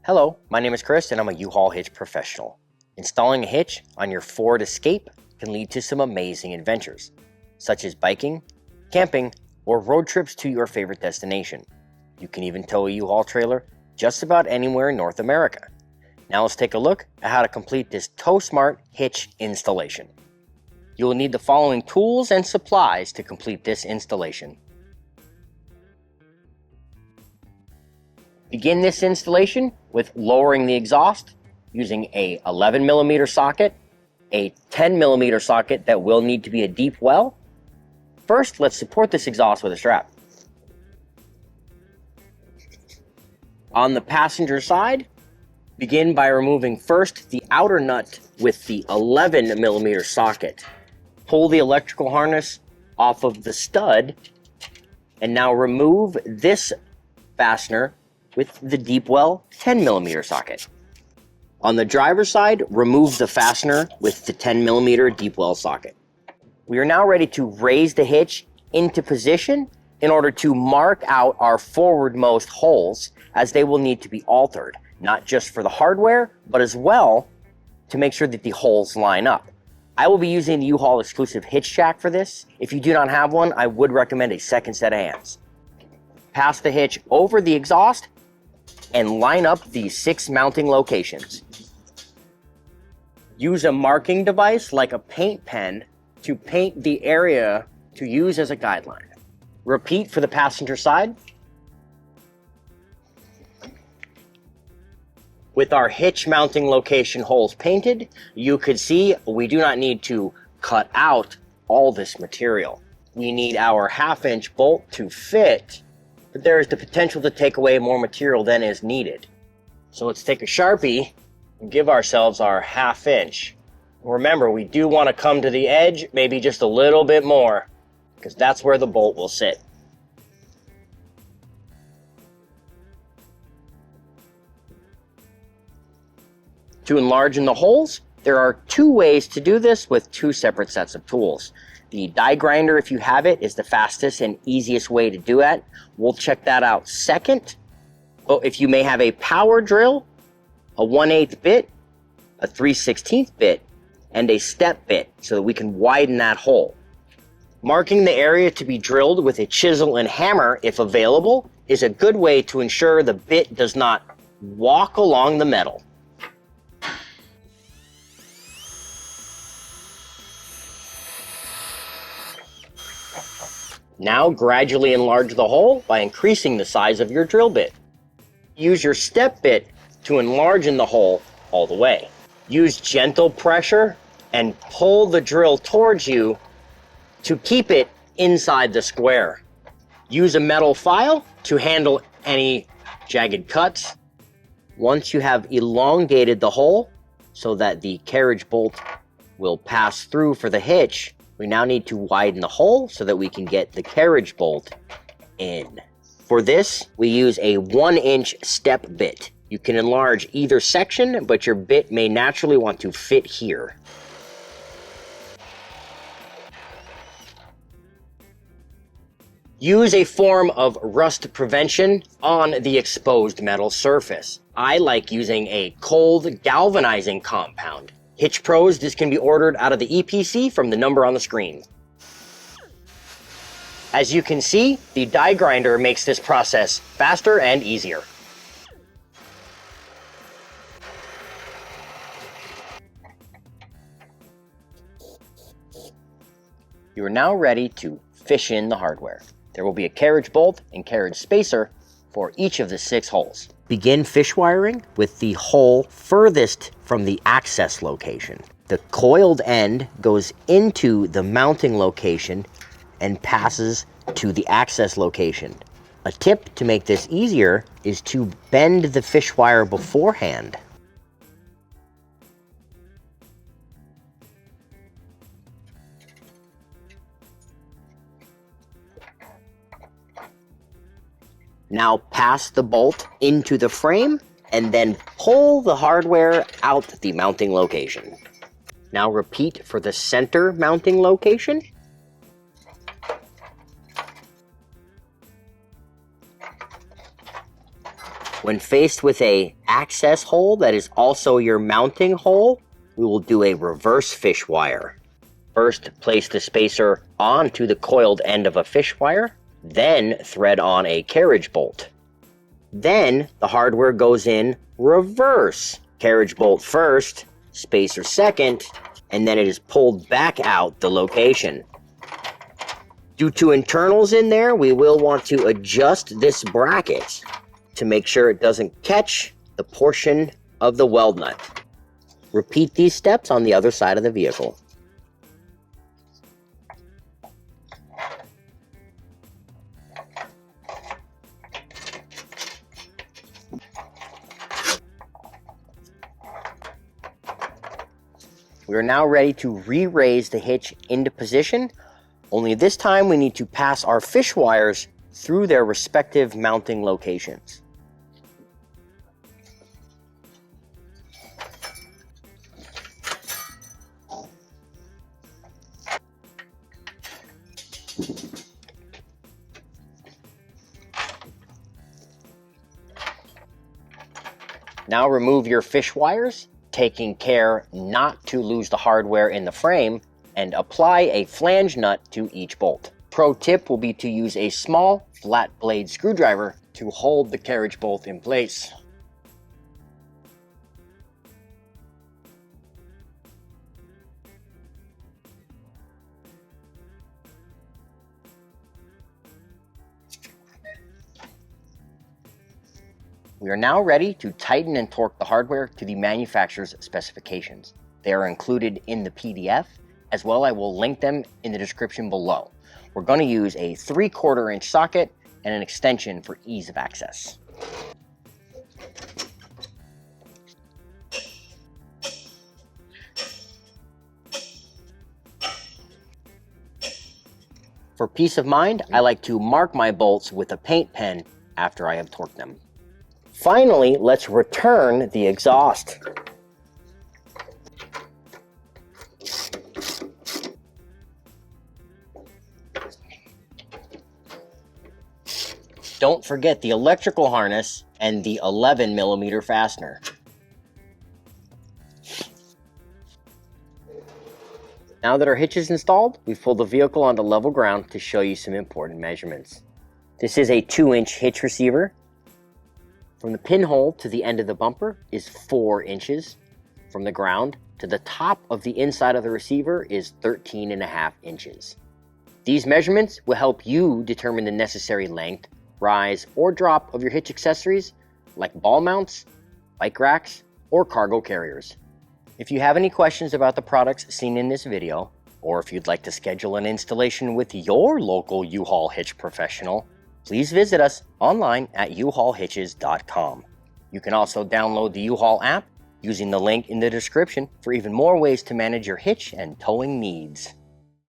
Hello, my name is Chris and I'm a U-Haul hitch professional. Installing a hitch on your Ford Escape can lead to some amazing adventures, such as biking, camping, or road trips to your favorite destination. You can even tow a U-Haul trailer just about anywhere in North America. Now let's take a look at how to complete this Tow Smart hitch installation. You will need the following tools and supplies to complete this installation. Begin this installation with lowering the exhaust using a 11mm socket, a 10mm socket that will need to be a deep well. First, let's support this exhaust with a strap. On the passenger side, begin by removing first the outer nut with the 11mm socket. Pull the electrical harness off of the stud, and now remove this fastener with the deep well 10mm socket. On the driver's side, remove the fastener with the 10mm deep well socket. We are now ready to raise the hitch into position in order to mark out our forwardmost holes, as they will need to be altered, not just for the hardware, but as well to make sure that the holes line up. I will be using the U-Haul exclusive hitch jack for this. If you do not have one, I would recommend a second set of hands. Pass the hitch over the exhaust and line up the 6 mounting locations. Use a marking device like a paint pen to paint the area to use as a guideline. Repeat for the passenger side. With our hitch mounting location holes painted, you could see we do not need to cut out all this material. We need our 1/2-inch bolt to fit, but there is the potential to take away more material than is needed. So let's take a Sharpie and give ourselves our 1/2 inch. Remember, we do want to come to the edge, maybe just a little bit more, because that's where the bolt will sit. To enlarge in the holes, there are 2 ways to do this with 2 separate sets of tools. The die grinder, if you have it, is the fastest and easiest way to do it. We'll check that out second. But if you may have a power drill, a 1/8 bit, a 3/16 bit, and a step bit so that we can widen that hole. Marking the area to be drilled with a chisel and hammer, if available, is a good way to ensure the bit does not walk along the metal. Now gradually enlarge the hole by increasing the size of your drill bit. Use your step bit to enlarge in the hole all the way. Use gentle pressure and pull the drill towards you to keep it inside the square. Use a metal file to handle any jagged cuts. Once you have elongated the hole so that the carriage bolt will pass through for the hitch, we now need to widen the hole so that we can get the carriage bolt in. For this, we use a 1-inch step bit. You can enlarge either section, but your bit may naturally want to fit here. Use a form of rust prevention on the exposed metal surface. I like using a cold galvanizing compound. Hitch Pros, this can be ordered out of the EPC from the number on the screen. As you can see, the die grinder makes this process faster and easier. You are now ready to fish in the hardware. There will be a carriage bolt and carriage spacer for each of the 6 holes. Begin fish wiring with the hole furthest from the access location. The coiled end goes into the mounting location and passes to the access location. A tip to make this easier is to bend the fish wire beforehand. Now pass the bolt into the frame and then pull the hardware out the mounting location. Now repeat for the center mounting location. When faced with a access hole that is also your mounting hole, we will do a reverse fish wire. First, place the spacer onto the coiled end of a fish wire, then thread on a carriage bolt. Then the hardware goes in reverse. Carriage bolt first, spacer second, and then it is pulled back out the location. Due to internals in there, we will want to adjust this bracket to make sure it doesn't catch the portion of the weld nut. Repeat these steps on the other side of the vehicle. We are now ready to re-raise the hitch into position, only this time we need to pass our fish wires through their respective mounting locations. Now remove your fish wires, taking care not to lose the hardware in the frame, and apply a flange nut to each bolt. Pro tip will be to use a small flat blade screwdriver to hold the carriage bolt in place. We are now ready to tighten and torque the hardware to the manufacturer's specifications. They are included in the PDF, as well I will link them in the description below. We're going to use a 3/4 inch socket and an extension for ease of access. For peace of mind, I like to mark my bolts with a paint pen after I have torqued them. Finally, let's return the exhaust. Don't forget the electrical harness and the 11mm fastener. Now that our hitch is installed, we've pulled the vehicle onto level ground to show you some important measurements. This is a 2-inch hitch receiver. From the pinhole to the end of the bumper is 4 inches. From the ground to the top of the inside of the receiver is 13.5 inches. These measurements will help you determine the necessary length, rise, or drop of your hitch accessories like ball mounts, bike racks, or cargo carriers. If you have any questions about the products seen in this video, or if you'd like to schedule an installation with your local U-Haul hitch professional, please visit us online at uhaulhitches.com. You can also download the U-Haul app using the link in the description for even more ways to manage your hitch and towing needs.